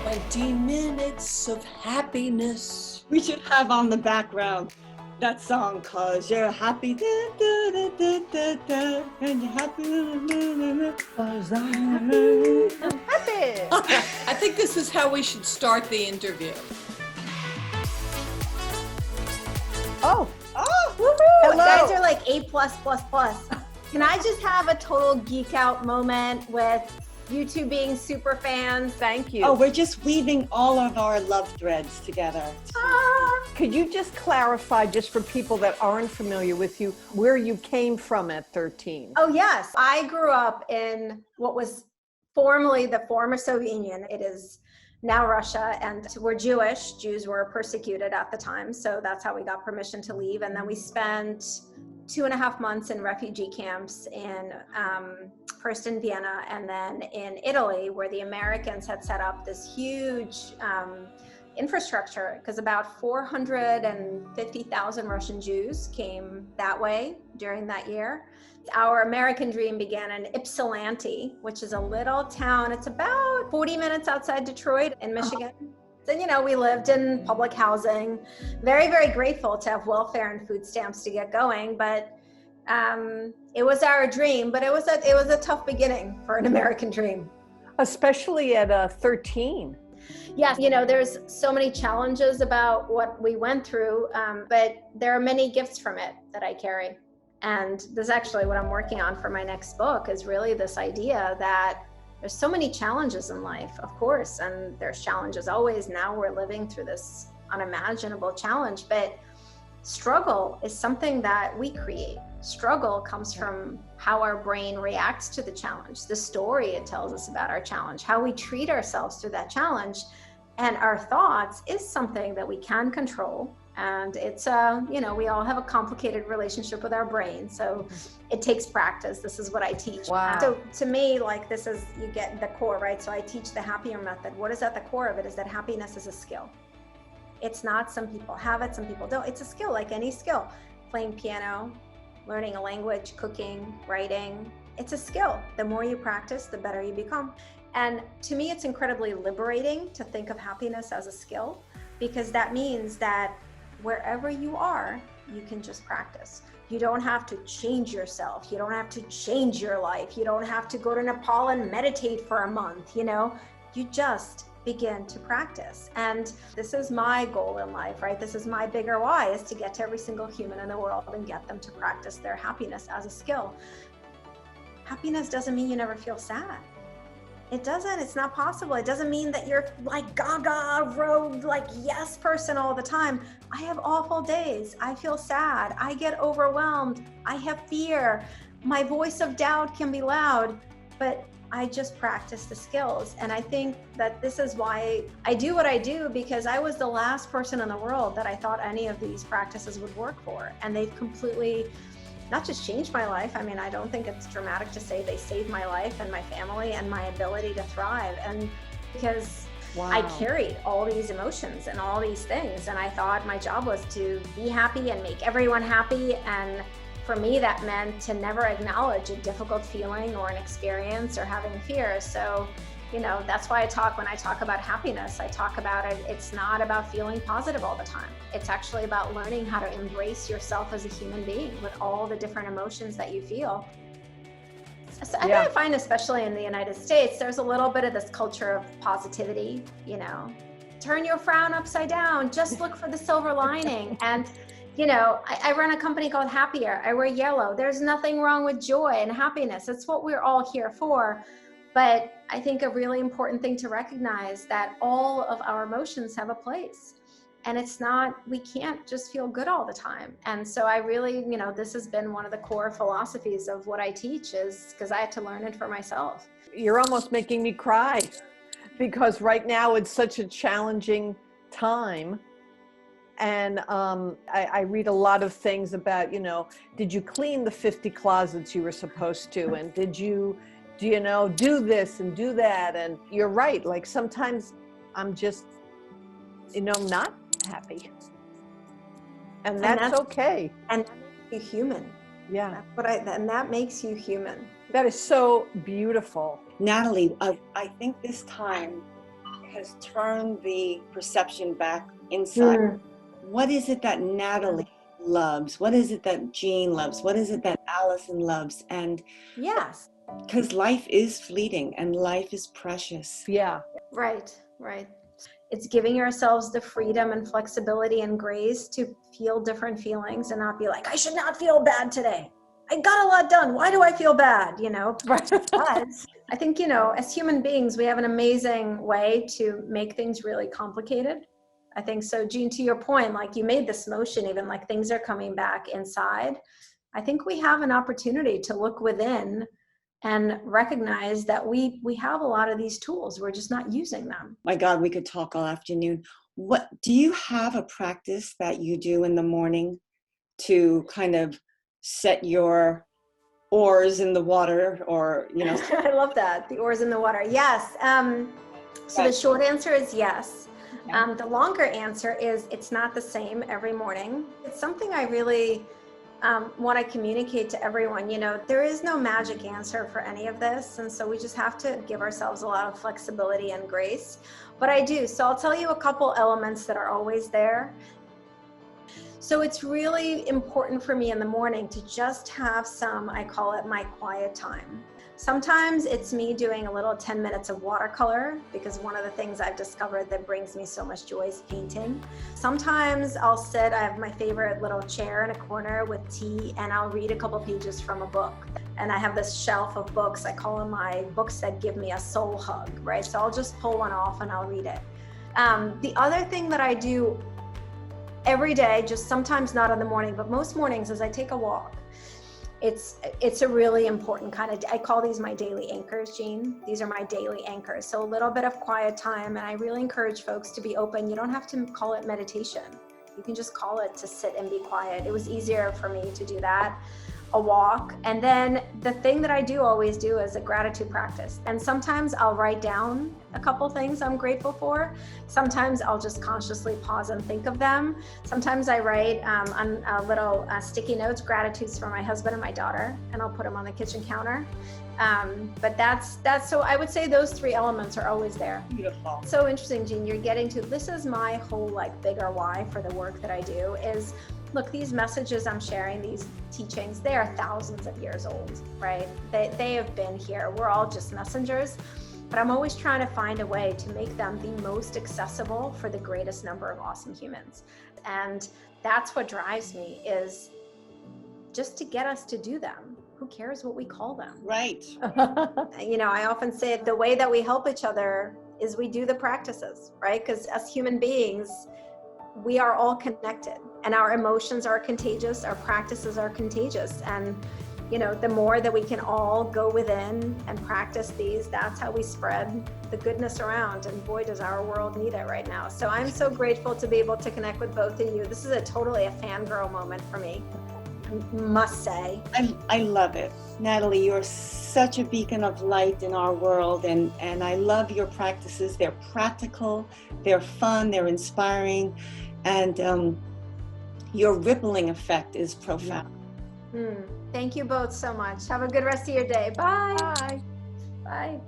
20 minutes of happiness. We should have on the background that song, cause you're happy, da, da, da, da, da, da, and you're happy, cause I'm happy. I think this is how we should start the interview. Oh, Woohoo! hello. Guys are like A+++. Can I just have a total geek out moment with you two being super fans? Thank you. Oh, we're just weaving all of our love threads together. Could you just clarify, just for people that aren't familiar with you, where you came from at 13? Oh, yes. I grew up in what was formerly the former Soviet Union. It is now Russia, and we're Jewish. Jews were persecuted at the time, so that's how we got permission to leave. And then we spent 2.5 months in refugee camps in first in Vienna and then in Italy, where the Americans had set up this huge infrastructure, because about 450,000 Russian Jews came that way during that year. Our American dream began in Ypsilanti, which is a little town. It's about 40 minutes outside Detroit in Michigan. And, we lived in public housing, very, very grateful to have welfare and food stamps to get going. But it was our dream, but it was a tough beginning for an American dream. Especially at 13. Yes, there's so many challenges about what we went through, but there are many gifts from it that I carry. And this is actually what I'm working on for my next book, is really this idea that there's so many challenges in life, of course, and there's challenges always. Now we're living through this unimaginable challenge, but struggle is something that we create. Struggle comes from how our brain reacts to the challenge, the story it tells us about our challenge, how we treat ourselves through that challenge. And our thoughts is something that we can control. And it's, we all have a complicated relationship with our brain. So it takes practice. This is what I teach. Wow. So to me, you get the core, right? So I teach the happier method. What is at the core of it is that happiness is a skill. It's not some people have it, some people don't. It's a skill, like any skill. Playing piano, learning a language, cooking, writing. It's a skill. The more you practice, the better you become. And to me, it's incredibly liberating to think of happiness as a skill, because that means that wherever you are, you can just practice. You don't have to change yourself. You don't have to change your life. You don't have to go to Nepal and meditate for a month, You just begin to practice. And this is my goal in life, right? This is my bigger why, is to get to every single human in the world and get them to practice their happiness as a skill. Happiness doesn't mean you never feel sad. It doesn't. It's not possible. It doesn't mean that you're like gaga, rogue, yes person all the time. I have awful days. I feel sad. I get overwhelmed. I have fear. My voice of doubt can be loud, but I just practice the skills. And I think that this is why I do what I do, because I was the last person in the world that I thought any of these practices would work for. And they've completely not just changed my life. I mean, I don't think it's dramatic to say they saved my life and my family and my ability to thrive. And because I carried all these emotions and all these things, and I thought my job was to be happy and make everyone happy. And for me, that meant to never acknowledge a difficult feeling or an experience or having fear. So, that's why when I talk about happiness, I talk about it. It's not about feeling positive all the time. It's actually about learning how to embrace yourself as a human being with all the different emotions that you feel. So I find, especially in the United States, there's a little bit of this culture of positivity, turn your frown upside down, just look for the silver lining. And I run a company called Happier. I wear yellow. There's nothing wrong with joy and happiness. It's what we're all here for. But I think a really important thing to recognize that all of our emotions have a place. And we can't just feel good all the time. And so I really, this has been one of the core philosophies of what I teach, is because I had to learn it for myself. You're almost making me cry, because right now it's such a challenging time. And I read a lot of things about, did you clean the 50 closets you were supposed to? And did you do this and do that? And you're right. Like sometimes I'm just, not happy. And that's okay. And that makes you human. Yeah. And that makes you human. That is so beautiful. Nataly, I think this time has turned the perception back inside. What is it that Nataly loves? What is it that Jean loves? What is it that Alison loves? And Yes. because life is fleeting and life is precious. Yeah. Right. It's giving ourselves the freedom and flexibility and grace to feel different feelings and not be like, I should not feel bad today. I got a lot done. Why do I feel bad? But I think, as human beings, we have an amazing way to make things really complicated. I think so, Jean, to your point, like you made this motion, even like things are coming back inside. I think we have an opportunity to look within and recognize that we have a lot of these tools. We're just not using them. My God, we could talk all afternoon. What do you have a practice that you do in the morning to kind of set your oars in the water, or I love that, the oars in the water. Yes. So the short answer is yes. The longer answer is it's not the same every morning. It's something I really want to communicate to everyone. There is no magic answer for any of this, and so we just have to give ourselves a lot of flexibility and grace. But I do. So I'll tell you a couple elements that are always there. So it's really important for me in the morning to just have some, I call it my quiet time. Sometimes it's me doing a little 10 minutes of watercolor, because one of the things I've discovered that brings me so much joy is painting. Sometimes I'll sit, I have my favorite little chair in a corner with tea, and I'll read a couple pages from a book. And I have this shelf of books, I call them my books that give me a soul hug, right? So I'll just pull one off and I'll read it. The other thing that I do every day, just sometimes not in the morning, but most mornings, is I take a walk. It's a really important kind of, I call these my daily anchors, Jean. These are my daily anchors. So a little bit of quiet time, and I really encourage folks to be open. You don't have to call it meditation. You can just call it to sit and be quiet. It was easier for me to do that. A walk. And then the thing that I do always do is a gratitude practice. And sometimes I'll write down a couple things I'm grateful for. Sometimes I'll just consciously pause and think of them. Sometimes I write on little sticky notes, gratitudes for my husband and my daughter, and I'll put them on the kitchen counter. But that's, so I would say those three elements are always there. Beautiful. So interesting, Jean, you're getting to, this is my whole bigger why for the work that I do is, look, these messages I'm sharing, these teachings, they are thousands of years old, right? They have been here. We're all just messengers, but I'm always trying to find a way to make them the most accessible for the greatest number of awesome humans. And that's what drives me, is just to get us to do them. Who cares what we call them? Right. I often say the way that we help each other is we do the practices, right? Because as human beings, we are all connected, and our emotions are contagious, our practices are contagious. And, the more that we can all go within and practice these, that's how we spread the goodness around. And boy, does our world need it right now. So I'm so grateful to be able to connect with both of you. This is totally a fangirl moment for me, I must say. I love it. Nataly, you're such a beacon of light in our world, and I love your practices. They're practical, they're fun, they're inspiring, and your rippling effect is profound. Thank you both so much. Have a good rest of your day. Bye. Bye. Bye.